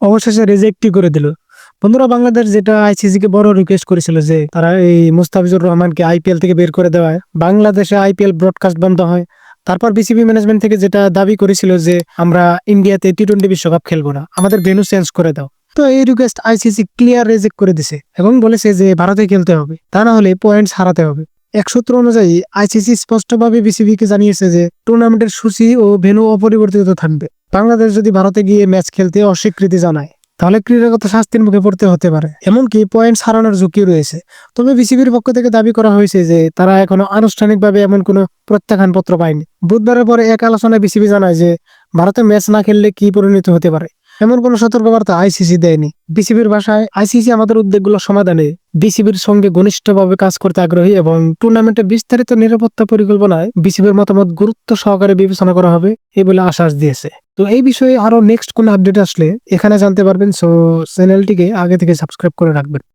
অবশেষে রিজেক্টই করে দিল। বন্ধুরা, বাংলাদেশ যেটা আইসিসি কে বড় রিকোয়েস্ট করেছিল যে তারা এই মুস্তাফিজুর রহমানকে আইপিএল থেকে বের করে দেওয়ায় বাংলাদেশে আইপিএল ব্রডকাস্ট বন্ধ হয়। তারপর বিসিবি ম্যানেজমেন্ট থেকে যেটা দাবি করেছিল যে আমরা ইন্ডিয়াতে টি-20 বিশ্বকাপ খেলবো না, আমাদের ভেন্যু চেঞ্জ করে দাও। তো এই রিকোয়েস্ট আইসিসি ক্লিয়ার রিজেক্ট করে দিছে এবং বলেছে যে ভারতে খেলতে হবে, তা না হলে পয়েন্টস হারাতে হবে। এক সূত্র অনুযায়ী আইসিসি স্পষ্টভাবে বিসিবিকে জানিয়েছে যে টুর্নামেন্টের সূচি ও ভেন্যু অপরিবর্তিত থাকবে। বাংলাদেশ যদি ভারতে গিয়ে ম্যাচ খেলতে অস্বীকৃতি জানায় তাহলে ক্রীড়াগত শাস্তির মুখে পড়তে হতে পারে, এমনকি পয়েন্টস হারানোর ঝুঁকি রয়েছে। তবে বিসিবির পক্ষ থেকে দাবি করা হয়েছে যে তারা এখনো আনুষ্ঠানিকভাবে এমন কোনো প্রত্যাখ্যানপত্র পায়নি। বুধবারের পরে এক আলোচনায় বিসিবি জানায় যে ভারতে ম্যাচ না খেললে কি পরিণতি হতে পারে এমন কোনো সতর্কবার্তা আইসিসি দেয়নি। বিসিবির ভাষায়, আইসিসি আমাদের উদ্বেগগুলো সমাধানে বিসিবির সঙ্গে ঘনিষ্ঠভাবে কাজ করতে আগ্রহী এবং টুর্নামেন্টের বিস্তারিত নিরাপত্তা পরিকল্পনায় বিসিবির মতামত গুরুত্ব সহকারে বিবেচনা করা হবে এই বলে আশ্বাস দিয়েছে। তো এই বিষয়ে আরো নেক্সট কোন আপডেট আসলে এখানে জানতে পারবেন। সো চ্যানেলটিকে আগে থেকে সাবস্ক্রাইব করে রাখবেন।